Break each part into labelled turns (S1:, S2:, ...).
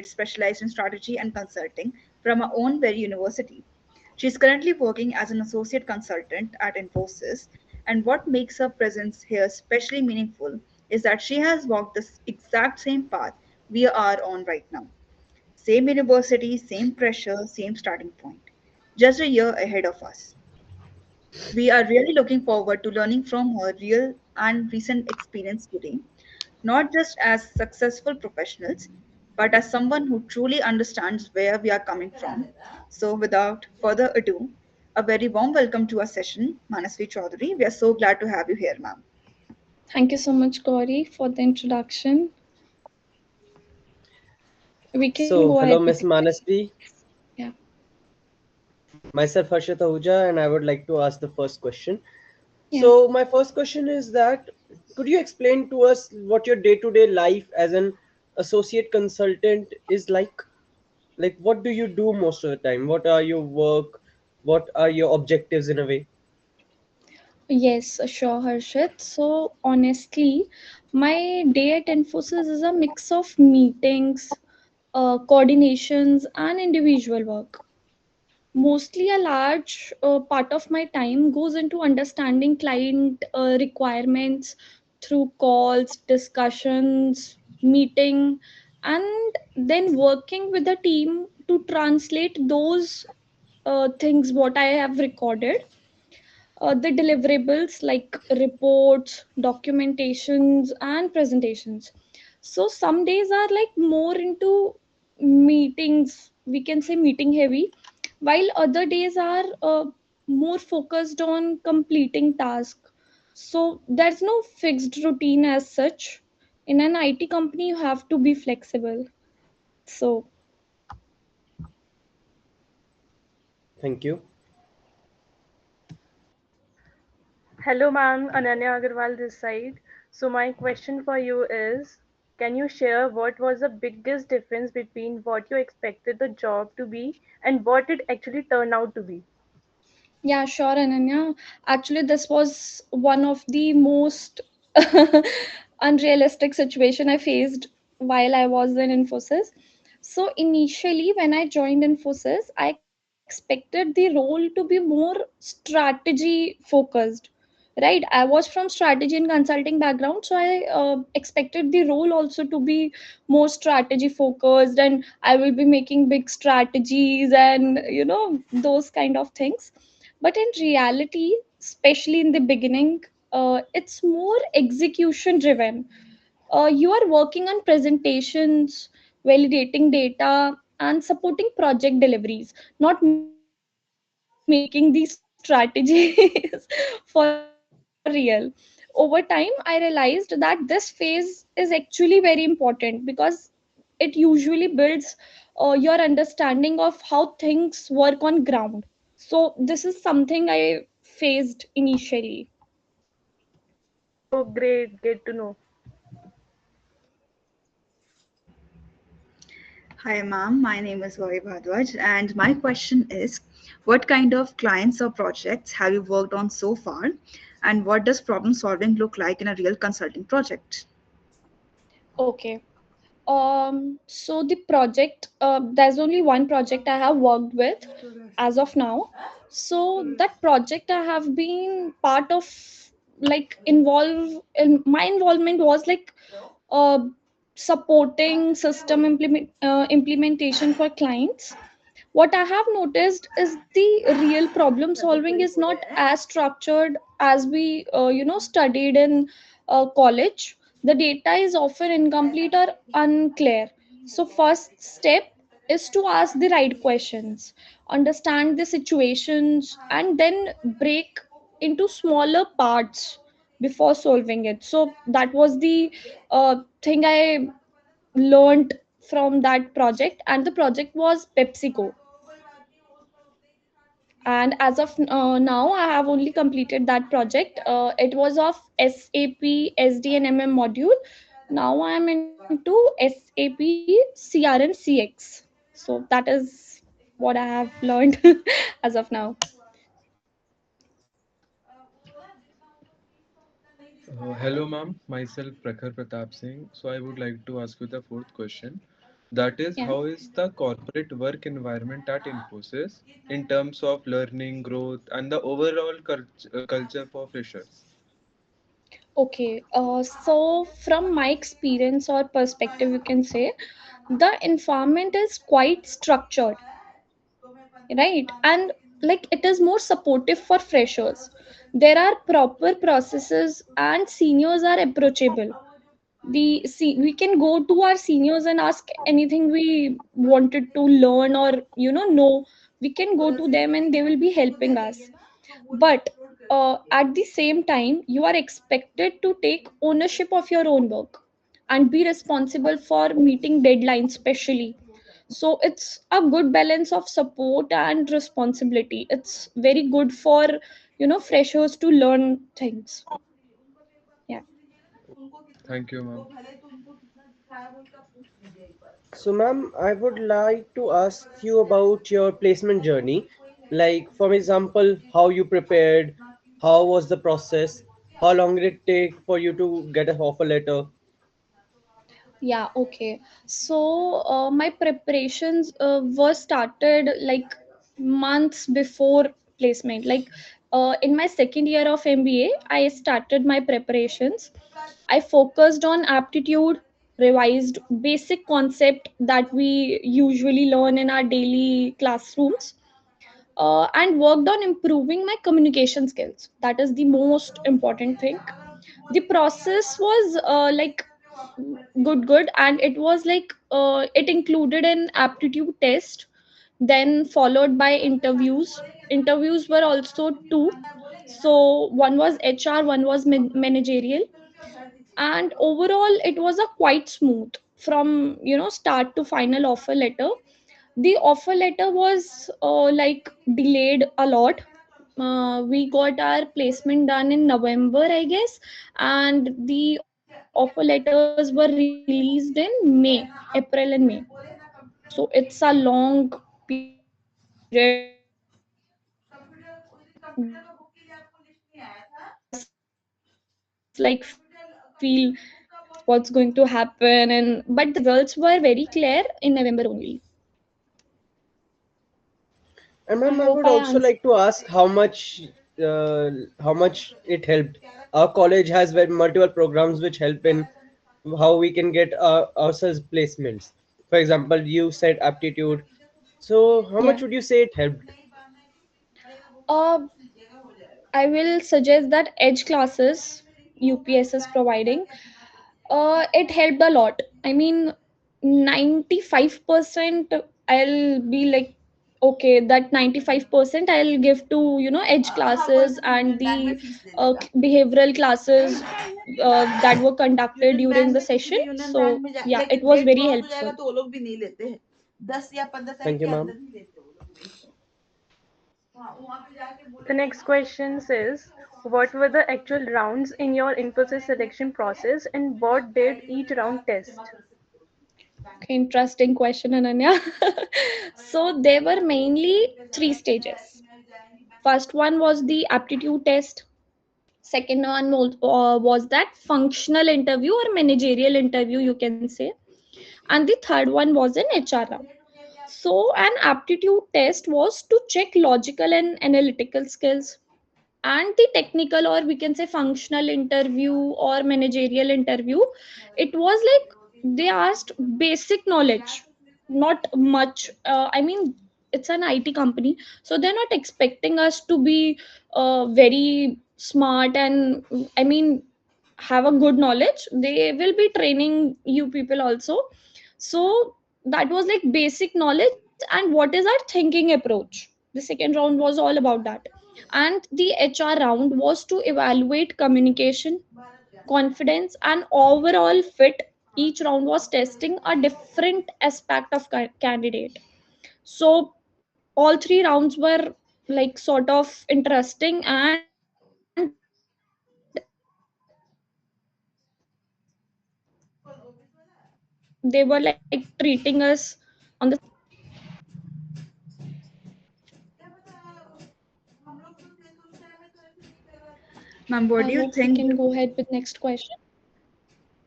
S1: specialized in strategy and consulting from our own very university. She is currently working as an associate consultant at Infosys, and what makes her presence here especially meaningful is that she has walked the exact same path we are on right now. Same university, same pressure, same starting point. Just a year ahead of us. We are really looking forward to learning from her real and recent experience today, not just as successful professionals, but as someone who truly understands where we are coming from. So, without further ado, a very warm welcome to our session, Manasvi Choudhary. We are so glad to have you here, ma'am.
S2: Thank you so much, Gauri, for the introduction. We can go
S3: So,
S2: ahead
S3: hello,
S2: with
S3: Miss
S2: the questions.
S3: Manasvi.
S2: Yeah.
S3: Myself, Harshit Ahuja, and I would like to ask the first question.
S2: Yeah.
S3: So, my first question is that could you explain to us what your day to day life as an associate consultant is like? Like, what do you do most of the time? What are your work? What are your objectives in a way?
S2: Yes, sure, Harshit. So, honestly, my day at Infosys is a mix of meetings, coordinations, and individual work. Mostly, a large part of my time goes into understanding client requirements through calls, discussions, meeting, and then working with the team to translate those things what I have recorded, the deliverables like reports, documentations, and presentations. So some days are like more into meetings, we can say meeting heavy, while other days are more focused on completing tasks. So there's no fixed routine as such. In an IT company, you have to be flexible. So
S3: Thank you.
S4: Hello, ma'am. Ananya Agarwal this side. So my question for you is, can you share what was the biggest difference between what you expected the job to be and what it actually turned out to be?
S2: yeah, sure, Ananya. Actually, this was one of the most unrealistic situation I faced while I was in Infosys. So initially, when I joined Infosys, I expected the role to be more strategy focused. Right, I was from strategy and consulting background, so I expected the role also to be more strategy focused, and I will be making big strategies and those kind of things. But in reality, especially in the beginning, it's more execution driven. You are working on presentations, validating data, and supporting project deliveries, not making these strategies for real. Over time, I realized that this phase is actually very important because it usually builds your understanding of how things work on ground. So this is something I faced initially.
S4: Oh, great. Get to know.
S1: Hi, ma'am. My name is Gauri Bhardwaj, and my question is what kind of clients or projects have you worked on so far, and what does problem solving look like in a real consulting project?
S2: Okay. So the project, there's only one project I have worked with as of now. So that project I have been part of, like my involvement was like uh, supporting system implementation for clients. What I have noticed is the real problem solving is not as structured as we studied in college. The data is often incomplete or unclear. So first step is to ask the right questions, understand the situations, and then break into smaller parts before solving it. So that was the thing I learned from that project, and the project was PepsiCo. And as of now, I have only completed that project. It was of SAP SD and MM module. Now I am into SAP CRM CX. So that is what I have learned as of now.
S5: Hello, ma'am. Myself, Prakhar Pratap Singh. So, I would like to ask you the fourth question. That is,
S2: Yeah.
S5: how is the corporate work environment at Infosys in terms of learning, growth, and the overall culture for freshers?
S2: Okay. So from my experience or perspective, you can say the environment is quite structured, right? And like it is more supportive for freshers. There are proper processes and seniors are approachable. We can go to our seniors and ask anything we wanted to learn or know. We can go to them and they will be helping us. But at the same time, you are expected to take ownership of your own work and be responsible for meeting deadlines, especially. So it's a good balance of support and responsibility. It's very good for freshers to learn things. Yeah.
S5: Thank you, ma'am.
S3: So, ma'am, I would like to ask you about your placement journey. Like, for example, how you prepared, how was the process, how long did it take for you to get an offer letter?
S2: Yeah, okay. So my preparations were started like months before placement. Like in my second year of MBA, I started my preparations. I focused on aptitude, revised basic concept that we usually learn in our daily classrooms, and worked on improving my communication skills. That is the most important thing. The process was like good, and it was like it included an aptitude test, then followed by interviews. Interviews were also two. So one was HR, one was managerial, and overall it was a quite smooth from start to final offer letter. The offer letter was like delayed a lot. We got our placement done in November, I guess, and the offer letters were released in May, April and May. So it's a long period of time, and that made us like feel what's going to happen. And but the results were very clear in November only.
S3: And
S2: I
S3: ma'am, I
S2: hope
S3: would
S2: I
S3: also
S2: answered.
S3: like to ask how much it helped. Our college has very multiple programs which help in how we can get ourselves placements. For example, you said aptitude. So, how much
S2: Yeah.
S3: would you say it helped?
S2: uh, I will suggest that edge classes UPS is providing, it helped a lot. I mean, 95% I'll be like, okay, that 95% I'll give to edge classes and the behavioral classes that were conducted during the session. So yeah, it was very helpful.
S3: Thank you, ma'am.
S4: The next question says, what were the actual rounds in your Infosys selection process and what did each round test?
S2: Okay, interesting question, Ananya. So there were mainly three stages. First one was the aptitude test. Second one was that functional interview or managerial interview, you can say. And the third one was an HR round. So an aptitude test was to check logical and analytical skills, and the technical or we can say functional interview or managerial interview, it was like they asked basic knowledge, not much. I mean, it's an IT company, so they're not expecting us to be very smart and I mean have a good knowledge. They will be training you people also. So that was like basic knowledge and what is our thinking approach. The second round was all about that. And the HR round was to evaluate communication, confidence, and overall fit. Each round was testing a different aspect of candidate. So all three rounds were like sort of interesting, and they were like treating us on the same way.
S1: Ma'am,
S2: I
S1: what do you
S2: hope we
S1: think?
S2: can go ahead with next question.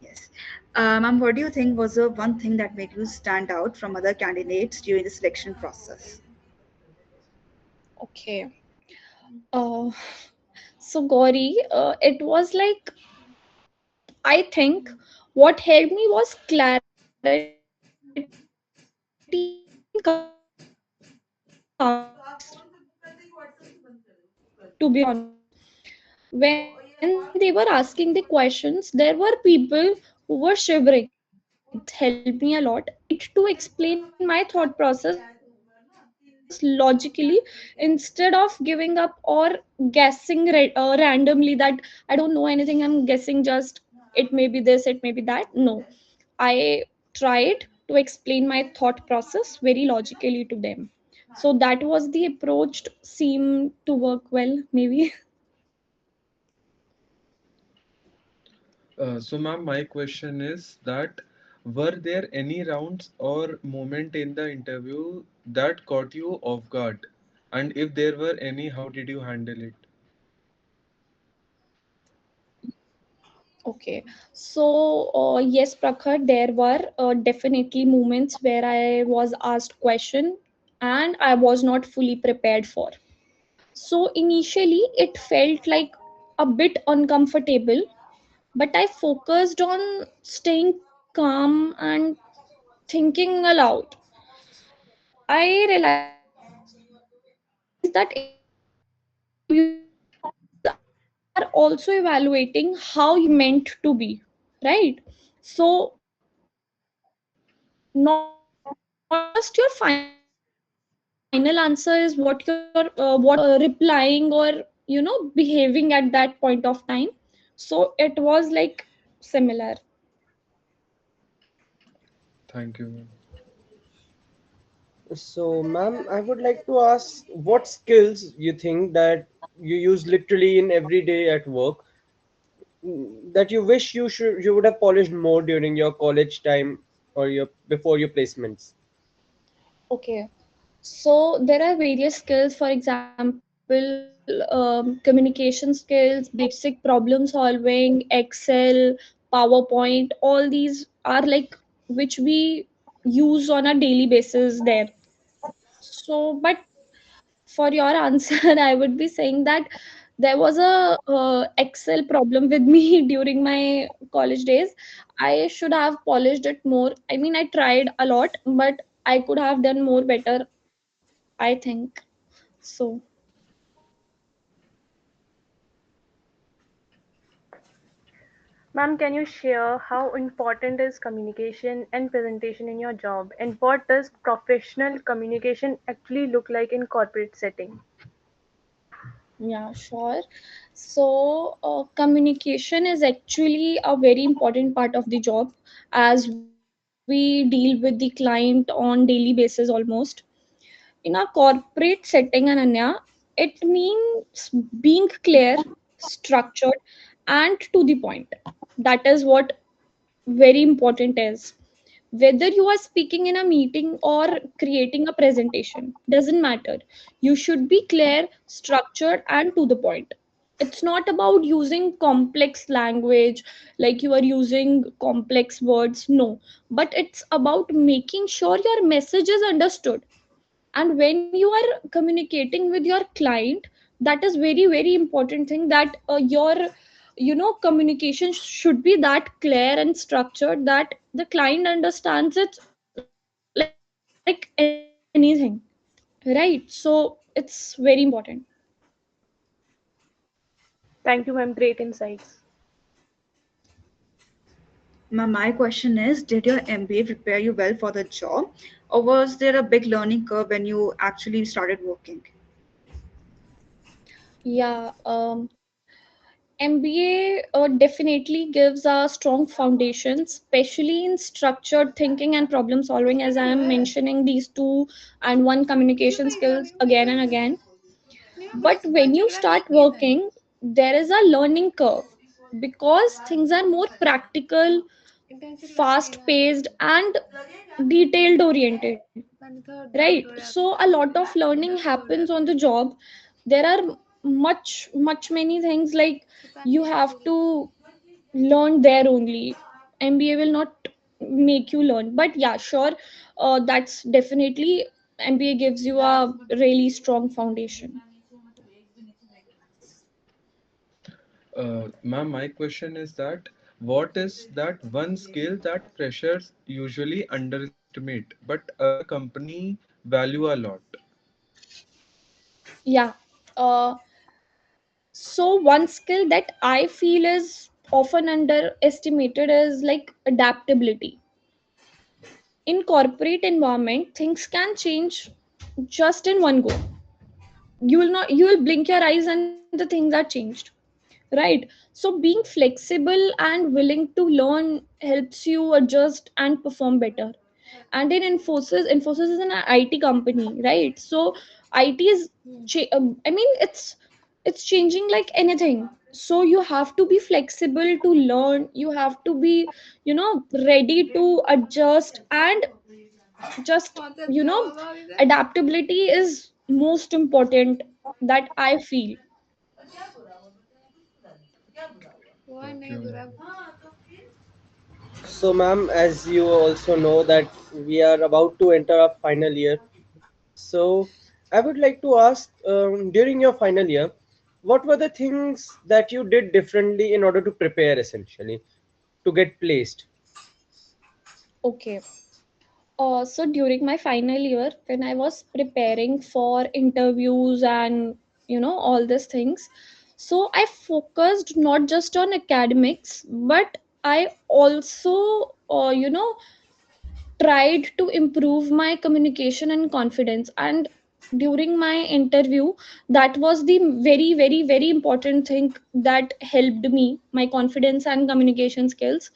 S1: Yes. Ma'am, what do you think was the one thing that made you stand out from other candidates during the selection process?
S2: Okay. Uh, so Gauri, it was like, I think what helped me was clarity and communication skills. To be honest, when they were asking the questions, there were people who were shivering. It helped me a lot. I tried to explain my thought process logically instead of giving up or guessing randomly that I don't know anything. I'm guessing just it may be this, it may be that. No, I tried to explain my thought process very logically to them. So that was the approach seemed to work well, maybe.
S5: So, ma'am, my question is that were there any rounds or moment in the interview that caught you off guard? And if there were any, how did you handle it?
S2: Okay, so yes, Prakhar, there were definitely moments where I was asked question and I was not fully prepared for. So initially, it felt like a bit uncomfortable, but I focused on staying calm and thinking aloud. I realized that interviews are also evaluating how you are meant to be, right? So not just your final answer is what you're replying or replying or behaving at that point of time. So it was like similar.
S5: Thank you, ma'am.
S3: So, ma'am, I would like to ask what skills you think that you use literally in every day at work, that you wish you would have polished more during your college time or your before your placements.
S2: Okay. So there are various skills, for example, communication skills, basic problem solving, Excel, PowerPoint, all these are like which we use on a daily basis there. So, but for your answer, I would be saying that there was a Excel problem with me during my college days. I should have polished it more. I mean, I tried a lot, but I could have done more better, I think. So
S4: Ma'am, can you share how important is communication and presentation in your job, and what does professional communication actually look like in corporate setting?
S2: yeah, sure. So communication is actually a very important part of the job, as we deal with the client on daily basis almost. In a corporate setting, Ananya, it means being clear, structured, and to the point. That is what very important is. Whether you are speaking in a meeting or creating a presentation, doesn't matter. You should be clear, structured, and to the point. It's not about using complex language like you are using complex words, no, but it's about making sure your message is understood. And when you are communicating with your client, that is very very important thing, that your communication should be that clear and structured that the client understands it like anything, right? So it's very important.
S4: Thank you, ma'am. Great insights.
S1: My question is, did your MBA prepare you well for the job, or was there a big learning curve when you actually started working?
S2: Yeah, MBA definitely gives a strong foundation, especially in structured thinking and problem solving, as I am mentioning these two and one communication skills again and again. But when you start working, there is a learning curve because things are more practical, fast paced, and detailed oriented. Right. So a lot of learning happens on the job. There are much many things like you have to learn there only. MBA will not make you learn. But yeah, sure, that's definitely, MBA gives you a really strong foundation.
S5: Ma'am, my question is that what is that one skill that freshers usually underestimate, but other company value a lot?
S2: Yeah. uh, so one skill that I feel is often underestimated is like adaptability. In corporate environment, things can change just in one go. You will blink your eyes and the things are changed, right? So being flexible and willing to learn helps you adjust and perform better. And in Infosys is an IT company, right? So IT is I mean, it's changing like anything. So you have to be flexible to learn, you have to be, ready to adjust. And just, you know adaptability is most important, that I feel.
S5: Okay, ma'am.
S3: So, ma'am, as you also know that we are about to enter our final year. So, I would like to ask, during your final year, what were the things that you did differently in order to prepare essentially to get placed?
S2: Okay. So during my final year, when I was preparing for interviews and all these things, so I focused not just on academics, but I also tried to improve my communication and confidence. And during my interview, that was the very, very, very important thing that helped me, my confidence and communication skills.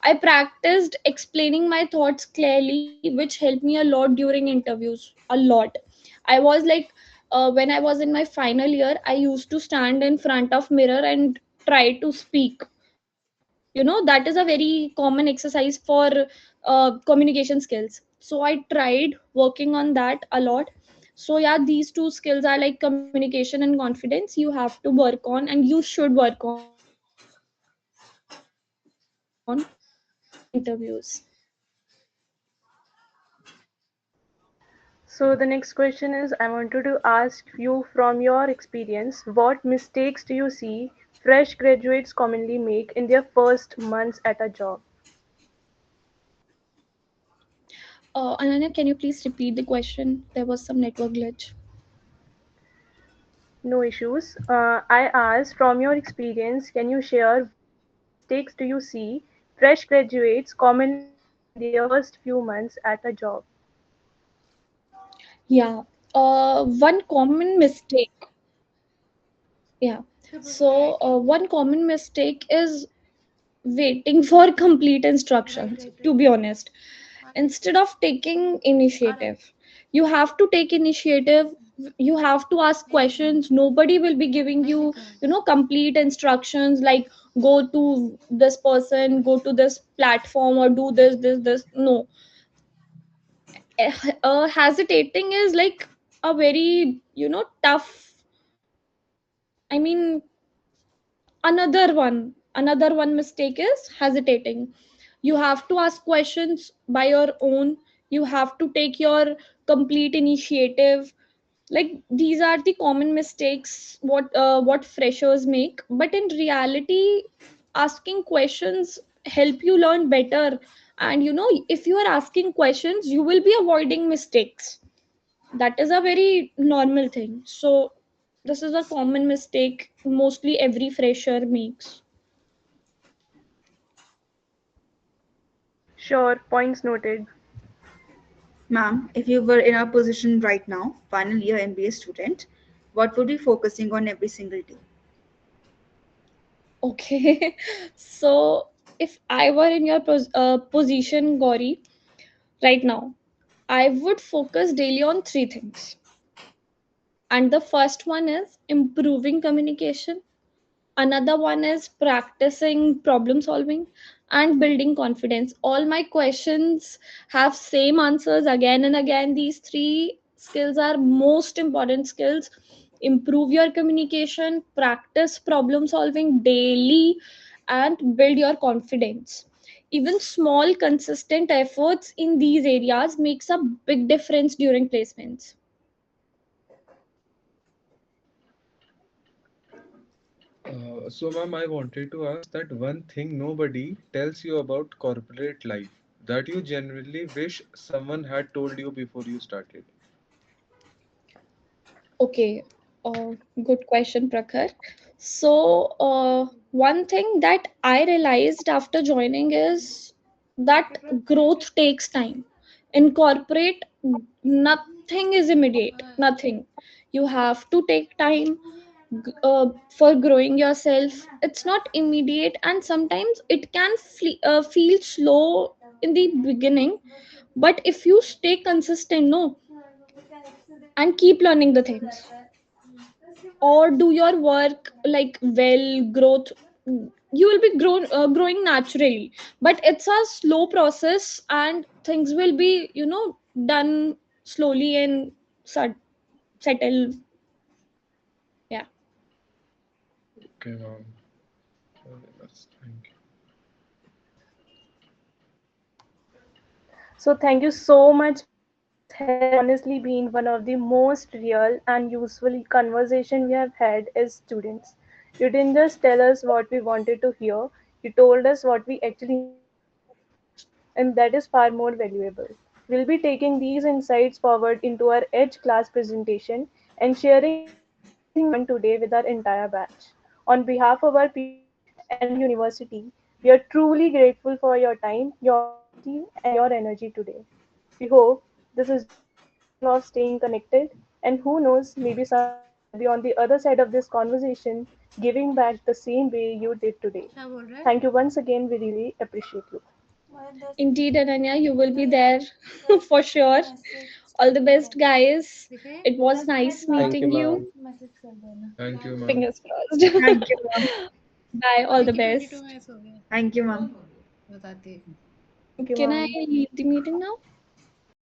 S2: I practiced explaining my thoughts clearly, which helped me a lot during interviews, a lot. I was like, when I was in my final year, I used to stand in front of mirror and try to speak. That is a very common exercise for communication skills. So I tried working on that a lot. So yeah, these two skills are like communication and confidence, you have to work on, and you should work on during interviews.
S4: So the next question is, I wanted to ask you from your experience, what mistakes do you see fresh graduates commonly make in their first months at a job?
S2: Ananya, can you please repeat the question? There was some network glitch.
S4: No issues. I asked, from your experience, can you share what mistakes do you see fresh graduates commonly make in their first few months at a job?
S2: Yeah. One common mistake. Yeah. So one common mistake is waiting for complete instructions, to be honest, instead of taking initiative. You have to take initiative, you have to ask questions. Nobody will be giving you, complete instructions like go to this person, go to this platform, or do this. No. Hesitating is like a very, tough, I mean, another one mistake is hesitating. You have to ask questions by your own, you have to take your complete initiative. Like, these are the common mistakes what freshers make, but in reality, asking questions help you learn better. And if you are asking questions, you will be avoiding mistakes. That is a very normal thing. So this is a common mistake mostly every fresher makes.
S4: Sure, points noted.
S1: Ma'am, if you were in our position right now, final year MBA student, what would you be focusing on every single day?
S2: Okay. So if I were in your position, Gauri, right now, I would focus daily on three things. And the first one is improving communication, another one is practicing problem solving, and building confidence. All my questions have same answers again and again. These three skills are most important skills. Improve your communication, practice problem solving daily, and build your confidence. Even small consistent efforts in these areas makes a big difference during placements.
S5: So, ma'am, I wanted to ask that one thing nobody tells you about corporate life that you genuinely wish someone had told you before you started.
S2: Okay, good question, Prakhar. So, one thing that I realized after joining is that growth takes time. In corporate, nothing is immediate, nothing. You have to take time for growing yourself. It's not immediate, and sometimes it can feel slow in the beginning. But if you stay consistent, no, and keep learning the things or do your work like well growth, you will be growing naturally. But it's a slow process and things will be done slowly and settle. Yeah.
S5: Okay, ma'am. Very nice. Thank you.
S4: So thank you so much, ma'am. This has honestly been one of the most real and useful conversation we have had as students. You didn't just tell us what we wanted to hear, you told us what we actually needed to hear. And that is far more valuable. We'll be taking these insights forward into our Edge class presentation and sharing everything we learned today with our entire batch. On behalf of our PG and the university, we are truly grateful for your time, your honesty, and your energy today. We hope this is just the beginning of staying connected, and who knows, maybe someday I'll be on the other side of this conversation giving back the same way you did today. Thank you once again, we really appreciate you.
S2: Indeed, Ananya, you will be there for sure. All the best, guys. It was nice
S3: Thank you,
S2: meeting you.
S3: ma'am.
S5: Thank you, ma'am.
S2: Fingers crossed.
S1: Thank you, ma'am.
S2: Bye, all the best.
S1: Thank you, ma'am.
S4: Thank you,
S2: Can I
S4: ma'am.
S2: leave the meeting now?